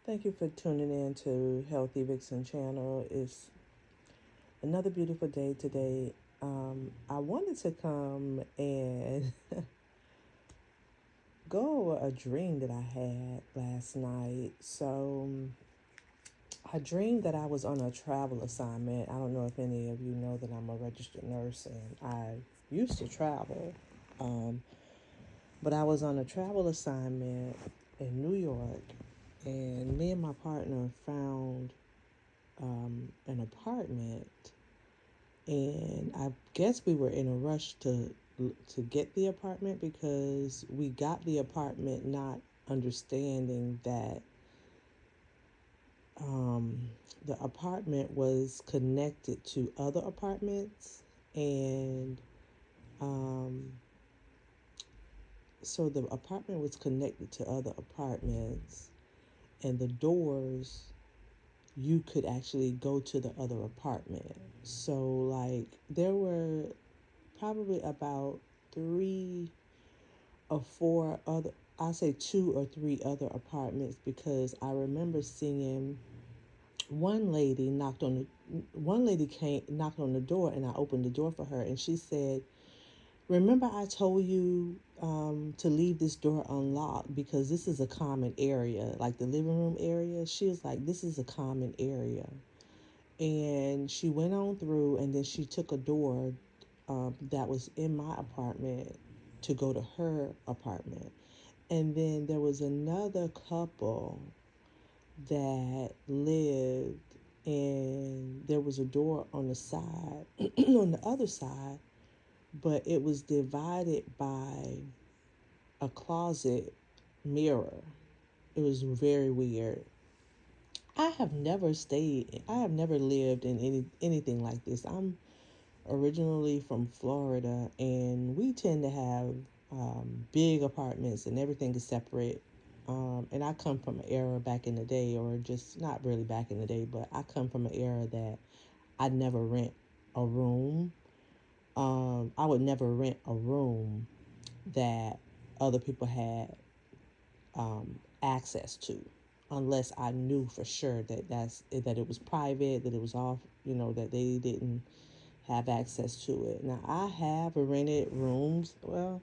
Thank you for tuning in to Healthy Vixen channel. It's another beautiful day today. I wanted to come and go over a dream that I had last night. I dreamed that I was on a travel assignment. I don't know if any of you know that I'm a registered nurse and I used to travel. Um, but I was on a travel assignment in New York, and me and my partner found an apartment, and I guess we were in a rush to get the apartment because we got the apartment not understanding that um, the apartment was connected to other apartments, and um, so the apartment was connected to other apartments, and the doors you could actually go to the other apartment. So, like, there were probably about three or four other, I say two or three other apartments, because I remember seeing one lady came knocked on the door, and I opened the door for her, and she said, "Remember, I told you to leave this door unlocked because this is a common area, like the living room area." She was like, "This is a common area." And she went on through, and then she took a door that was in my apartment to go to her apartment. And then there was another couple that lived, and there was a door on the side, on the other side, but it was divided by a closet mirror. It was very weird. I have never lived in anything like this. I'm originally from Florida, and we tend to have big apartments, and everything is separate. And I come from an era back in the day, or just not really back in the day, but I come from an era that I never rent a room. I would never rent a room that other people had access to, unless I knew for sure that it was private, that it was off, that they didn't have access to it. Now, I have rented rooms. Well,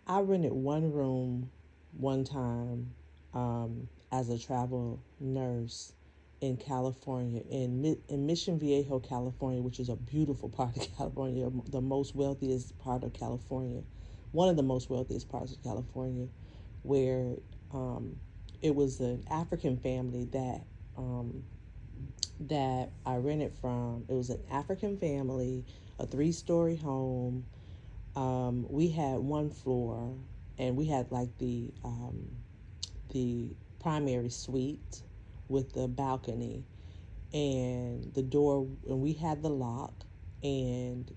I rented one room one time as a travel nurse in California, in Mission Viejo, California, which is a beautiful part of California, the most wealthiest part of California, one of the most wealthiest parts of California, where um, it was an African family um, that I rented from. It was an African family, a three-story home. We had one floor, and we had like the primary suite with the balcony and the door, and we had the lock, and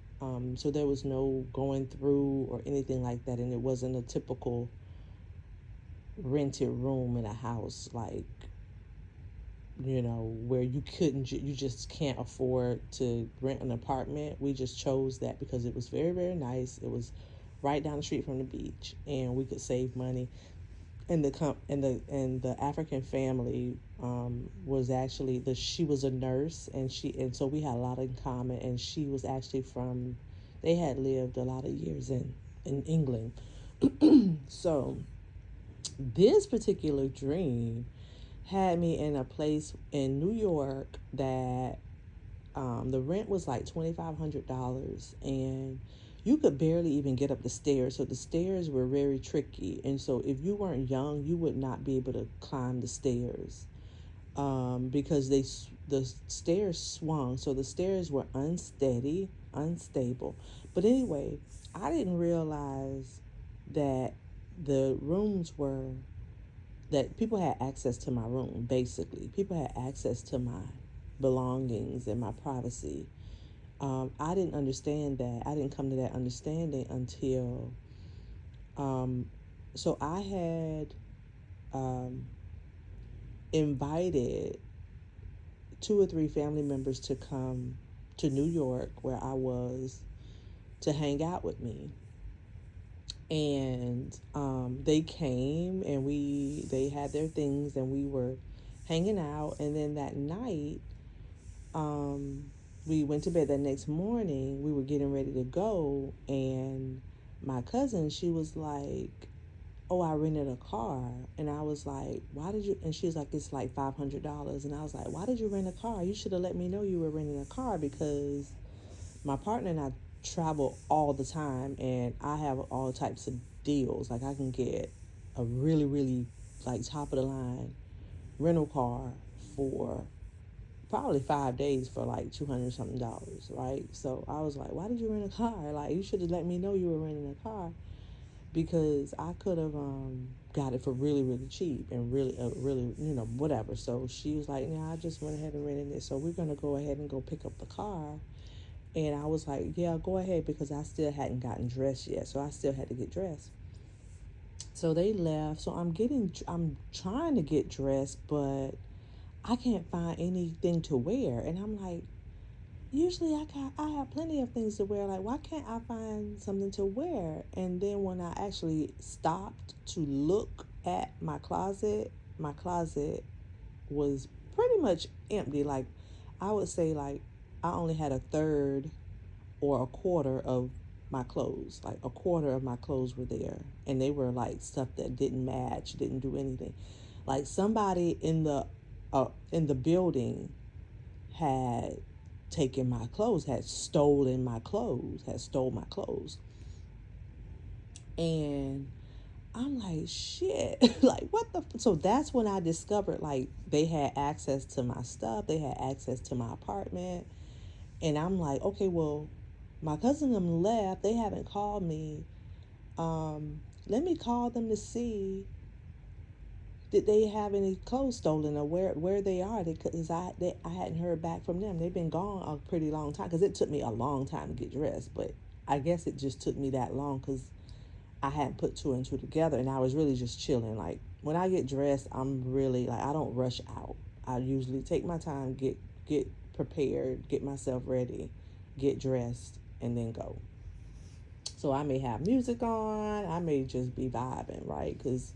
so there was no going through or anything like that, and it wasn't a typical rented room in a house, like, where you just can't afford to rent an apartment. We just chose that because it was very, very nice. It was right down the street from the beach, and we could save money. And the African family was actually she was a nurse, and so we had a lot in common. And she was actually from, they had lived a lot of years in England. So this particular dream had me in a place in New York that the rent was like $2,500, and you could barely even get up the stairs. So the stairs were very tricky, and so if you weren't young, you would not be able to climb the stairs because the stairs swung. So the stairs were unsteady, unstable. But anyway, I didn't realize that the rooms were that people had access to my room. Basically, people had access to my belongings and my privacy. I didn't understand that. I didn't come to that understanding until um, so I had um, invited two or three family members to come to New York, where I was, to hang out with me. And they came, and they had their things, and we were hanging out. And then that night, we went to bed. That next morning, we were getting ready to go, and my cousin, she was like, oh, I rented a car. And I was like, why did you? And she was like, it's like $500. And I was like, why did you rent a car? You should have let me know you were renting a car, because my partner and I travel all the time, and I have all types of deals. Like, I can get a really, really, like, top of the line rental car for probably 5 days for like $200 something, right? So I was like, why did you rent a car? Like, you should have let me know you were renting a car, because I could have got it for really, really cheap and really, whatever. So she was like, "Yeah, I just went ahead and rented it. So we're gonna go ahead and go pick up the car." And I was like, "Yeah, go ahead," because I still hadn't gotten dressed yet, so I still had to get dressed. So they left. So I'm trying to get dressed, but I can't find anything to wear, and I'm like, usually I have plenty of things to wear. Like, why can't I find something to wear? And then when I actually stopped to look at my closet was pretty much empty. Like, I would say, like, I only had a third or a quarter of my clothes. Like, a quarter of my clothes were there, and they were like stuff that didn't match, didn't do anything. Like, somebody in the building had taken my clothes, had stolen my clothes, had stole my clothes. And I'm like, shit, like, what the? So that's when I discovered, like, they had access to my stuff, they had access to my apartment. And I'm like, okay, well, my cousin and them left, they haven't called me. Let me call them to see did they have any clothes stolen, or where they are, because I hadn't heard back from them. They've been gone a pretty long time, because it took me a long time to get dressed, but I guess it just took me that long because I hadn't put two and two together, and I was really just chilling. Like, when I get dressed, I'm really like, I don't rush out. I usually take my time, get prepared, get myself ready, get dressed, and then go. So I may have music on, I may just be vibing, right? Because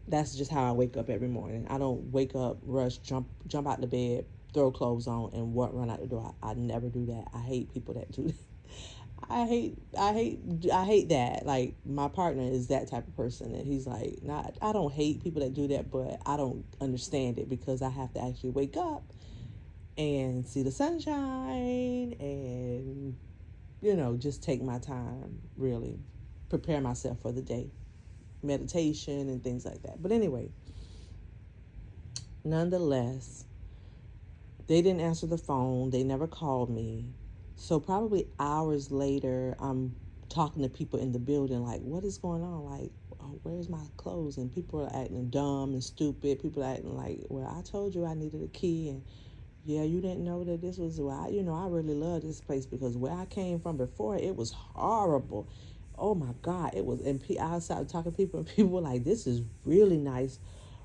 that's just how I wake up every morning. I don't wake up, rush, jump out the bed, throw clothes on, and run out the door. I never do that. I hate people that do that. I hate that. Like, my partner is that type of person, and he's like, not. I don't hate people that do that, but I don't understand it, because I have to actually wake up and see the sunshine, and just take my time, really prepare myself for the day, meditation and things like that. But anyway, nonetheless, they didn't answer the phone. They never called me. So probably hours later, I'm talking to people in the building, like, what is going on? Like, oh, where's my clothes? And people are acting dumb and stupid. People are acting like, well, I told you I needed a key, and yeah, you didn't know that this was why. I really love this place, because where I came from before, it was horrible. Oh my God, it was. And I started talking to people, and people were like, this is really nice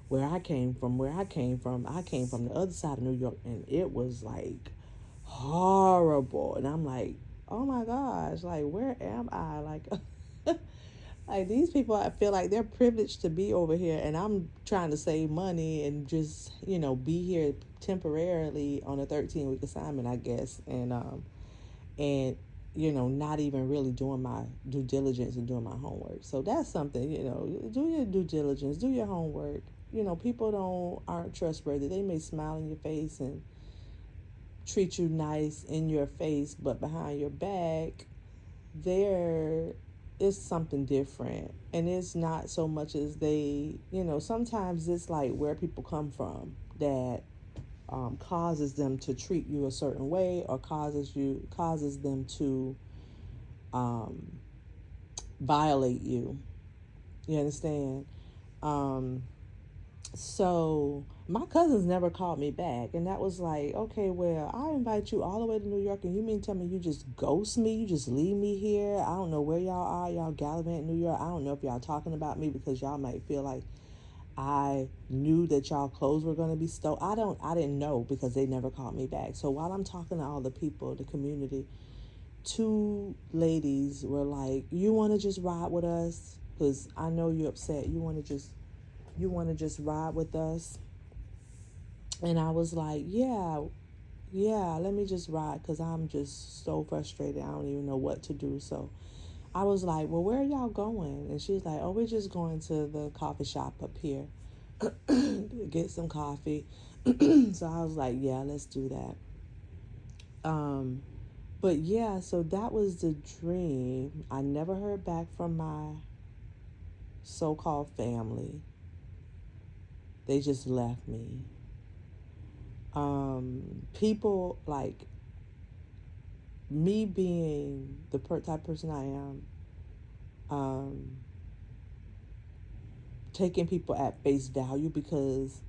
where I came from. I came from the other side of New York, and it was like horrible. And I'm like, oh my gosh, like, where am I? Like, like, these people, I feel like they're privileged to be over here, and I'm trying to save money and just, be here temporarily on a 13-week assignment, I guess. And not even really doing my due diligence and doing my homework. So that's something, do your due diligence, do your homework. People aren't trustworthy. They may smile in your face and treat you nice in your face, but behind your back, there is something different. And it's not so much as sometimes it's like where people come from that causes them to treat you a certain way, or causes them to um, violate you. You understand? Um, so my cousins never called me back, and that was like, okay, well, I invite you all the way to New York, and you mean tell me you just ghost me? You just leave me here? I don't know where y'all are. Y'all gallivant New York. I don't know if y'all talking about me, because y'all might feel like I knew that y'all clothes were going to be stolen. I didn't know, because they never called me back. So while I'm talking to all the people, the community, two ladies were like, you want to just ride with us? Because I know you're upset. You want to just ride with us? And I was like, yeah, yeah, let me just ride because I'm just so frustrated. I don't even know what to do. So I was like, well, where are y'all going? And she's like, oh, we're just going to the coffee shop up here to get some coffee. So I was like, yeah, let's do that. But yeah, so that was the dream. I never heard back from my so called family, they just left me. People like me being the type of person I am, um, taking people at face value because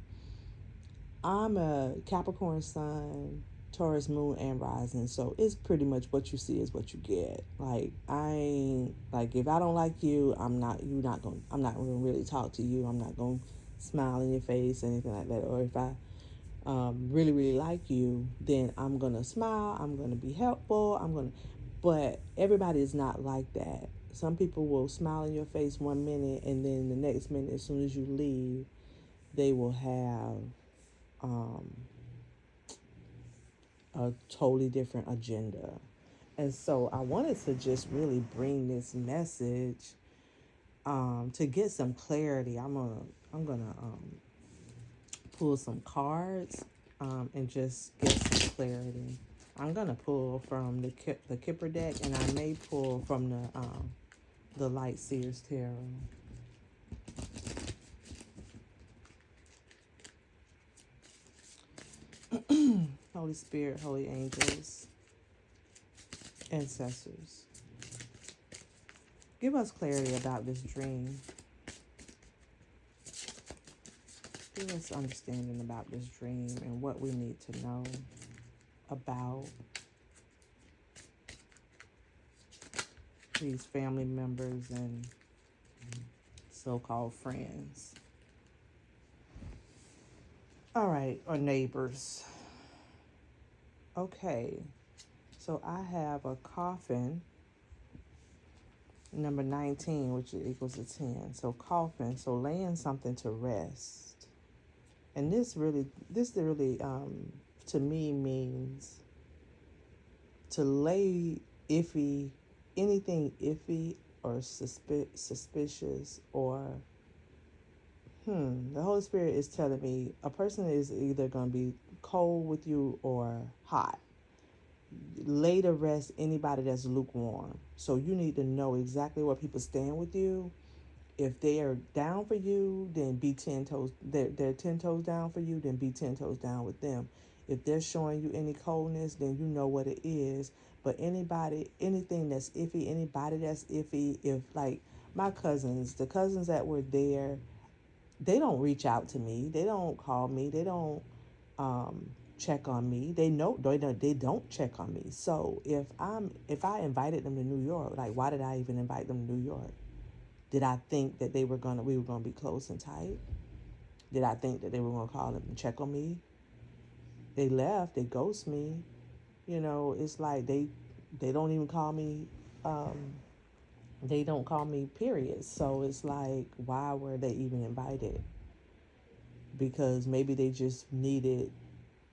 I'm a Capricorn sun, Taurus moon, and rising. So it's pretty much what you see is what you get. Like I ain't like if I don't like you, I'm not gonna really talk to you. I'm not gonna smile in your face, anything like that. Or if I really really like you, then I'm gonna smile. I'm gonna be helpful. But everybody is not like that. Some people will smile in your face 1 minute, and then the next minute, as soon as you leave, they will have um, a totally different agenda. And so I wanted to just really bring this message to get some clarity. I'm gonna pull some cards and just get some clarity. I'm gonna pull from the Kipper deck, and I may pull from the Light Seers Tarot. Holy Spirit, holy angels, ancestors, give us clarity about this dream. Give us understanding about this dream and what we need to know about these family members and so-called friends. All right, or neighbors. Okay, so I have a coffin, number 19, which equals a 10. So coffin, so laying something to rest. And this really, to me means to lay iffy, anything iffy or suspicious or the Holy Spirit is telling me a person is either going to be cold with you or hot. Lay to rest anybody that's lukewarm. So you need to know exactly where people stand with you. If they are down for you, then be 10 toes. They're 10 toes down for you. Then be 10 toes down with them. If they're showing you any coldness, then you know what it is. But anything that's iffy, anybody that's iffy, if like my cousins, the cousins that were there, they don't reach out to me. They don't call me. They don't um, check on me. They don't check on me. So if I invited them to New York, like why did I even invite them to New York? Did I think that we were gonna be close and tight? Did I think that they were gonna call and check on me? They left. They ghost me. It's like they don't even call me. They don't call me. Period. So it's like, why were they even invited? Because maybe they just needed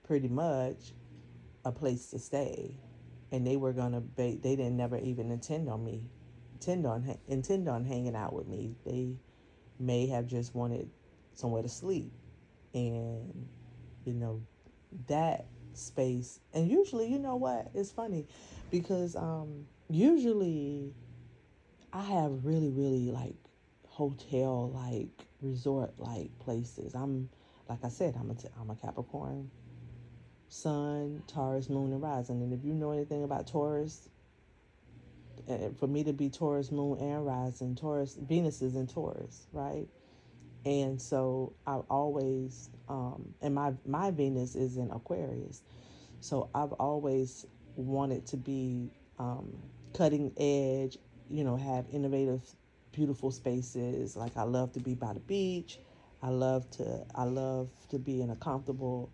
pretty much a place to stay, and they were gonna. They didn't never even intend on hanging out with me. They may have just wanted somewhere to sleep, and you know that space. And usually, you know what? It's funny because usually I have really really like hotel like resort like places. I'm like I said, I'm a Capricorn Sun, Taurus, Moon, and Rising. And if you know anything about Taurus, for me to be Taurus, Moon, and Rising, Taurus, Venus is in Taurus, right? And so I've always, and my Venus is in Aquarius. So I've always wanted to be cutting edge, have innovative, beautiful spaces. Like I love to be by the beach. I love to be in a comfortable,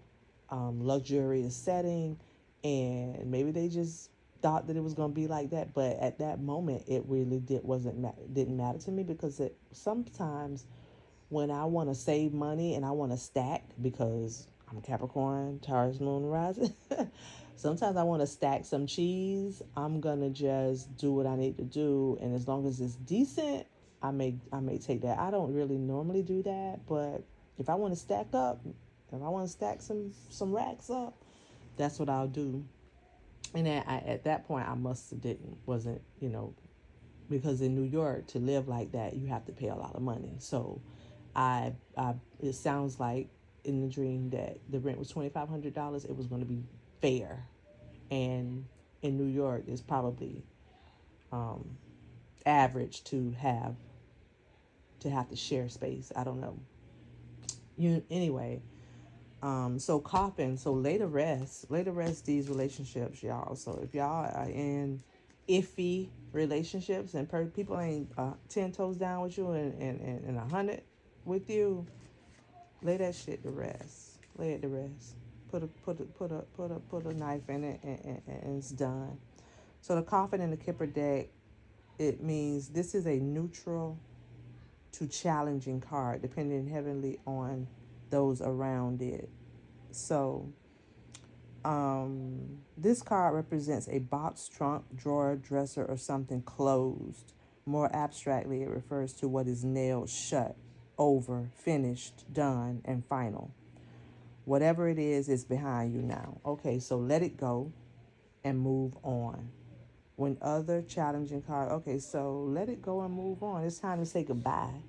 luxurious setting. And maybe they just thought that it was going to be like that, but at that moment, it really didn't matter to me because sometimes when I want to save money and I want to stack because I'm Capricorn, Taurus moon rising. Sometimes I want to stack some cheese. I'm gonna just do what I need to do, and as long as it's decent, I may take that. I don't really normally do that, but if I want to stack up, if I want to stack some racks up, that's what I'll do. And at that point, I must have didn't wasn't because in New York to live like that, you have to pay a lot of money. So I it sounds like in the dream that the rent was $2,500. It was going to be fair, and in New York, it's probably um, average to have to share space. I don't know. Anyway. So coffin. So lay to rest these relationships, y'all. So if y'all are in iffy relationships and people ain't 10 toes down with you and 100 with you, lay that shit to rest. Lay it to rest. Put a knife in it and it's done. So the coffin in the Kipper deck, it means this is a neutral to challenging card, depending heavily on those around it. So this card represents a box, trunk, drawer, dresser, or something closed. More abstractly, it refers to what is nailed shut, over, finished, done, and final. Whatever it is behind you now. Okay, so let it go and move on. When other challenging cards, okay, so let it go and move on. It's time to say goodbye.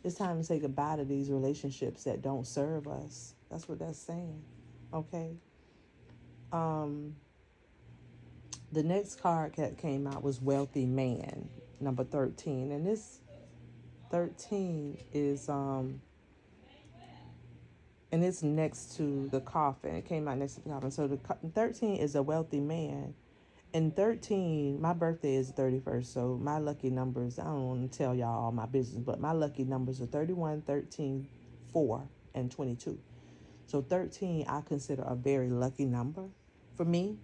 It's time to say goodbye to these relationships that don't serve us. That's what that's saying. Okay. Um, the next card that came out was Wealthy Man, number 13. And this 13 is and it's next to the coffin. It came out next to the coffin. So the 13 is a wealthy man. And 13, my birthday is the 31st. So my lucky numbers, I don't want to tell y'all all my business, but my lucky numbers are 31, 13, 4, and 22. So 13 I consider a very lucky number for me.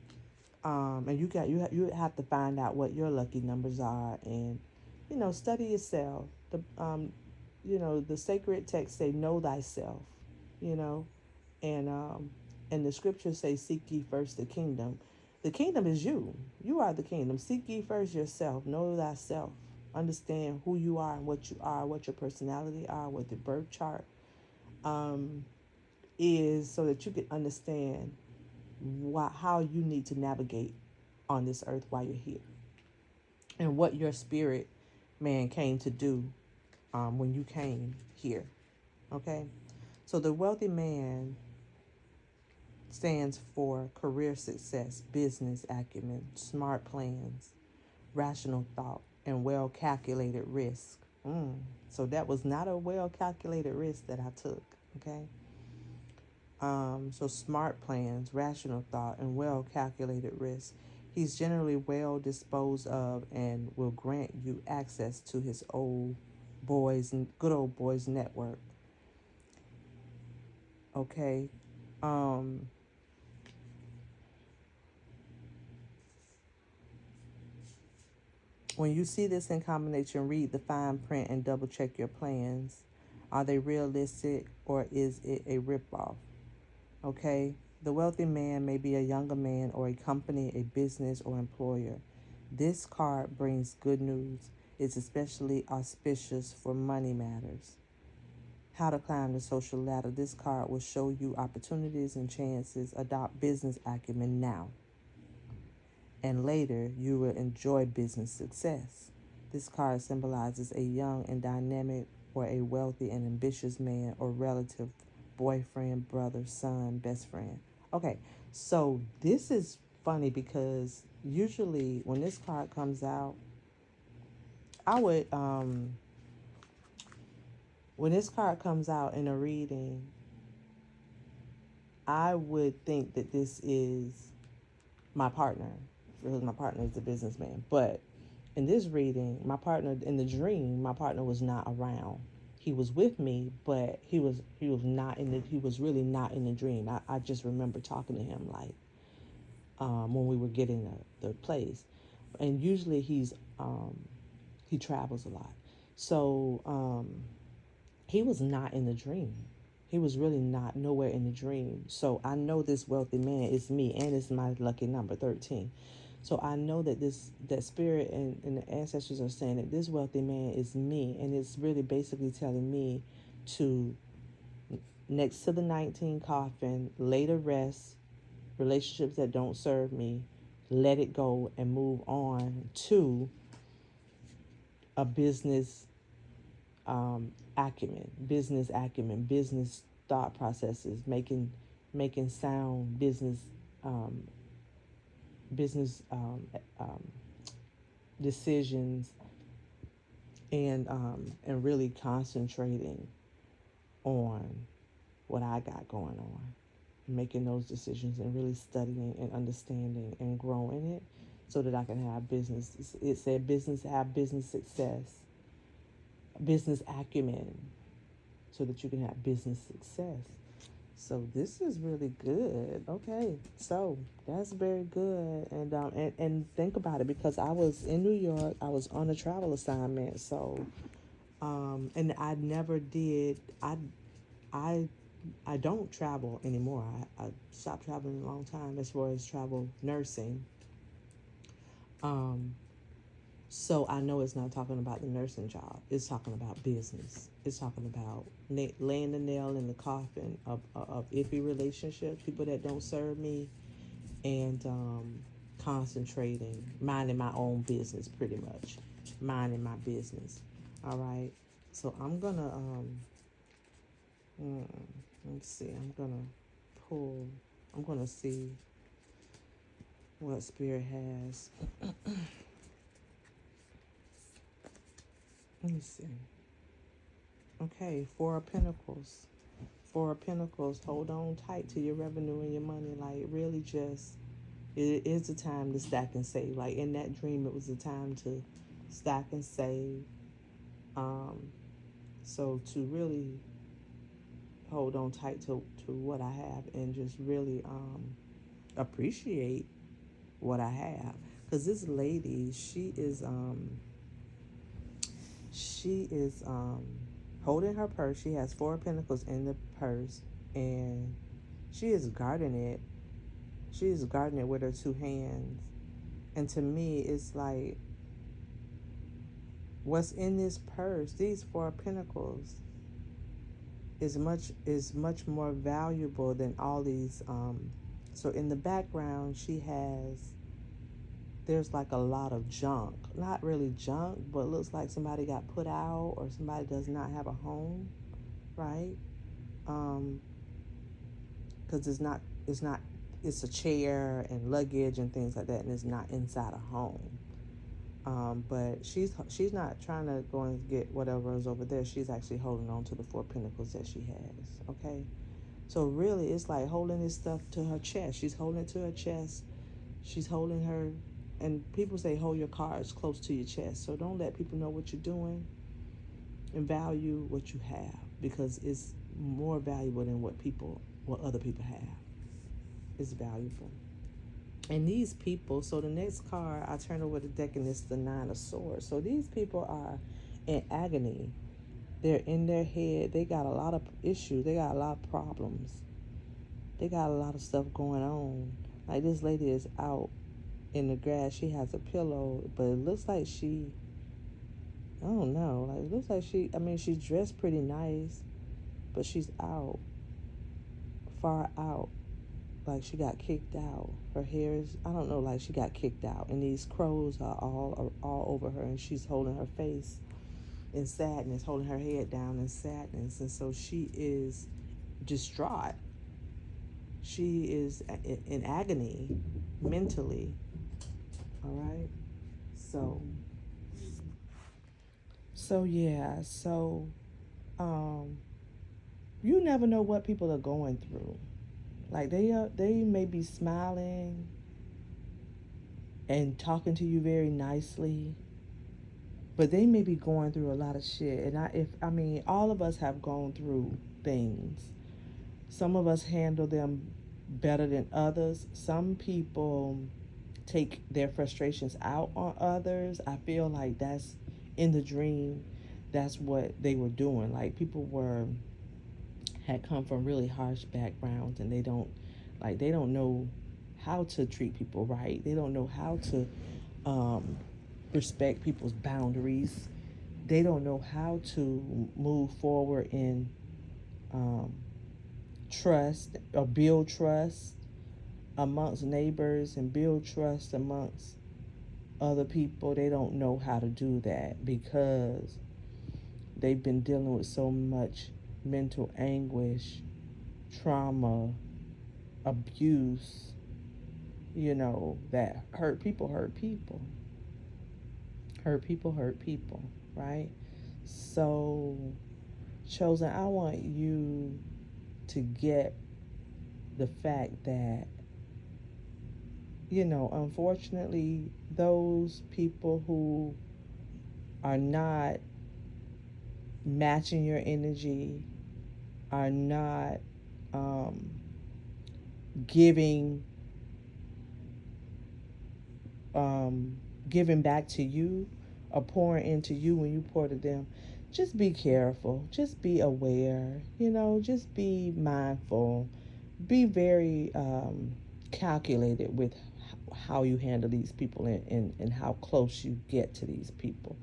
And you have to find out what your lucky numbers are, and study yourself. The sacred texts say know thyself, you know, and the scriptures say seek ye first the kingdom. The kingdom is you. You are the kingdom. Seek ye first yourself. Know thyself. Understand who you are and what you are, what your personality are, what the birth chart um, is, so that you can understand how you need to navigate on this earth while you're here, and what your spirit man came to do when you came here. Okay, so the wealthy man stands for career success, business acumen, smart plans, rational thought, and well calculated risk. So that was not a well calculated risk that I took. Okay. So smart plans, rational thought, and well calculated risk. He's generally well disposed of and will grant you access to his good old boys network. Okay. Um, when you see this in combination, read the fine print and double check your plans. Are they realistic or is it a ripoff? Okay. The wealthy man may be a younger man or a company, a business, or employer. This card brings good news. It's especially auspicious for money matters. How to climb the social ladder. This card will show you opportunities and chances. Adopt business acumen now, and later you will enjoy business success. This card symbolizes a young and dynamic, or a wealthy and ambitious man or relative, boyfriend, brother, son, best friend. Okay, so this is funny because usually when this card comes out, I would when this card comes out in a reading, I would think that this is my partner, because my partner is a businessman. But in this reading, my partner in the dream, my partner was not around. He was with me, but he was really not in the dream. I just remember talking to him like when we were getting the place, and usually he travels a lot, so he was not in the dream. He was really not nowhere in the dream. So I know this wealthy man is me, and it's my lucky number 13. So I know that that spirit and the ancestors are saying that this wealthy man is me, and it's really basically telling me to, next to the 19 coffin, lay to rest relationships that don't serve me, let it go and move on to a business thought processes, making sound um, business decisions, and really concentrating on what I got going on, making those decisions and really studying and understanding and growing it so that I can have business. It said business, have business success, business acumen, so that you can have business success. So this is really good. Okay, so that's very good, and think about it, because I was in New York. I was on a travel assignment. So and I never did. I I don't travel anymore. I stopped traveling a long time as far as travel nursing. Um, so I know it's not talking about the nursing job. It's talking about business. It's talking about laying the nail in the coffin of iffy relationships, people that don't serve me, and concentrating, minding my own business, pretty much, minding my business. All right. So I'm gonna mm, let's see. Pull. I'm gonna see what Spirit has. Let me see. Okay, Four of Pentacles. Four of Pentacles. Hold on tight to your revenue and your money. Like, really, just it is a time to stack and save. Like in that dream, it was a time to stack and save. Um, so to really hold on tight to what I have, and just really appreciate what I have. Because this lady, she is holding her purse. She has Four of Pentacles in the purse, and she is guarding it. She is guarding it with her two hands. And to me, it's like, what's in this purse, these Four of Pentacles, is much more valuable than all these. So in the background, there's like a lot of junk. Not really junk, but it looks like somebody got put out, or somebody does not have a home, right? Um, because it's a chair and luggage and things like that, and it's not inside a home. But she's not trying to go and get whatever is over there. She's actually holding on to the Four Pentacles that she has. Okay, so really, it's like holding this stuff to her chest. She's holding it to her chest. She's holding her, and people say hold your cards close to your chest. So don't let people know what you're doing, and value what you have, because it's more valuable than what other people have. It's valuable. And these people, so the next card I turn over the deck, and it's the Nine of Swords. So these people are in agony. They're in their head. They got a lot of issues. They got a lot of problems. They got a lot of stuff going on. Like, this lady is out in the grass. She has a pillow, but it looks like I don't know. Like, it looks like she's dressed pretty nice, but she's out, far out. Like, she got kicked out. Her hair is, I don't know, like she got kicked out. And these crows are all over her, and she's holding her face in sadness, holding her head down in sadness. And so she is distraught. She is in agony mentally. All right. So yeah. So um you never know what people are going through. Like, they may be smiling and talking to you very nicely, but they may be going through a lot of shit. And all of us have gone through things. Some of us handle them better than others. Some people take their frustrations out on others. I feel like that's in the dream. That's what they were doing. Like, people were had come from really harsh backgrounds, and they don't know how to treat people right. They don't know how to um, respect people's boundaries. They don't know how to move forward in um, trust or build trust amongst neighbors and build trust amongst other people. They don't know how to do that because they've been dealing with so much mental anguish, trauma, abuse, that hurt people. Hurt people hurt people, right? So, Chosen, I want you to get the fact that, unfortunately, those people who are not matching your energy, are not um, giving um, giving back to you or pouring into you when you pour to them, just be careful. Just be aware. Just be mindful. Be very calculated with how you handle these people and how close you get to these people.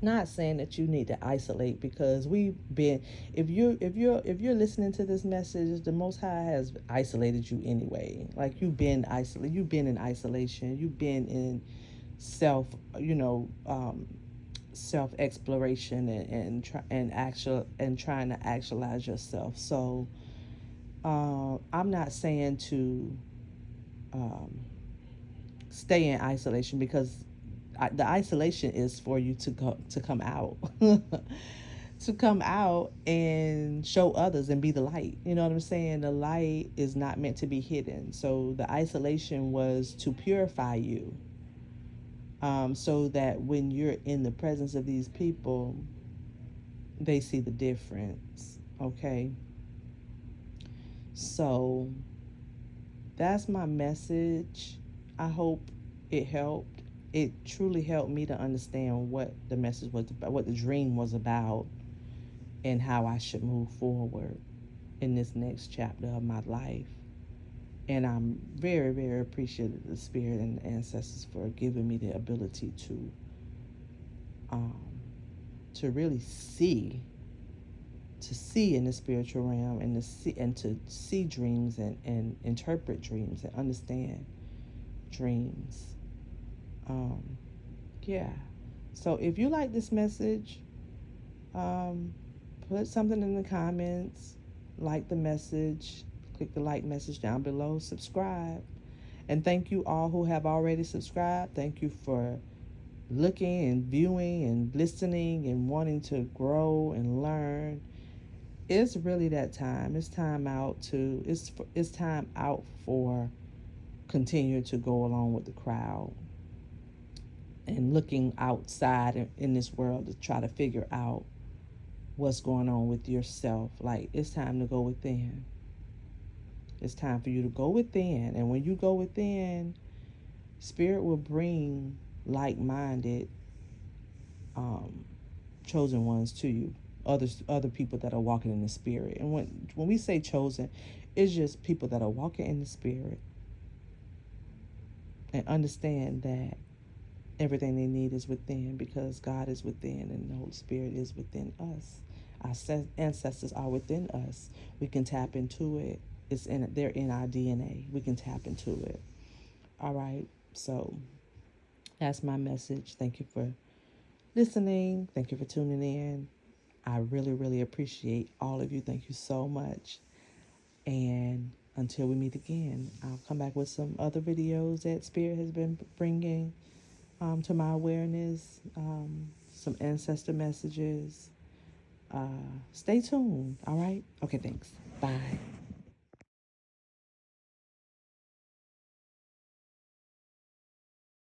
Not saying that you need to isolate, because we've been, if you're listening to this message, the Most High has isolated you anyway. Like, you've been isolated, you've been in isolation, you've been in self you know self exploration and trying to actualize yourself. So I'm not saying to um, stay in isolation, because the isolation is for you to come out to come out and show others and be the light. You know what I'm saying? The light is not meant to be hidden. So the isolation was to purify you, so that when you're in the presence of these people, they see the difference. Okay? So that's my message. I hope it helped. It truly helped me to understand what the message was about, what the dream was about, and how I should move forward in this next chapter of my life. And I'm very, very appreciative of the Spirit and the ancestors for giving me the ability um, to really see in the spiritual realm, and to see dreams and interpret dreams and understand dreams. Um, yeah. So if you like this message, um, put something in the comments, like the message, click the like message down below, subscribe. And thank you all who have already subscribed. Thank you for looking and viewing and listening and wanting to grow and learn. It's really that time. It's time out for continue to go along with the crowd and looking outside in this world to try to figure out what's going on with yourself. Like, it's time to go within. It's time for you to go within. And when you go within, Spirit will bring like-minded um, chosen ones to you. Other people that are walking in the Spirit. And when we say chosen, it's just people that are walking in the Spirit and understand that everything they need is within, because God is within and the Holy Spirit is within us. Our ancestors are within us. We can tap into it. They're in our DNA. We can tap into it. All right. So that's my message. Thank you for listening. Thank you for tuning in. I really, really appreciate all of you. Thank you so much. And until we meet again, I'll come back with some other videos that Spirit has been bringing to my awareness, some ancestor messages. Stay tuned. All right? Okay, thanks. Bye.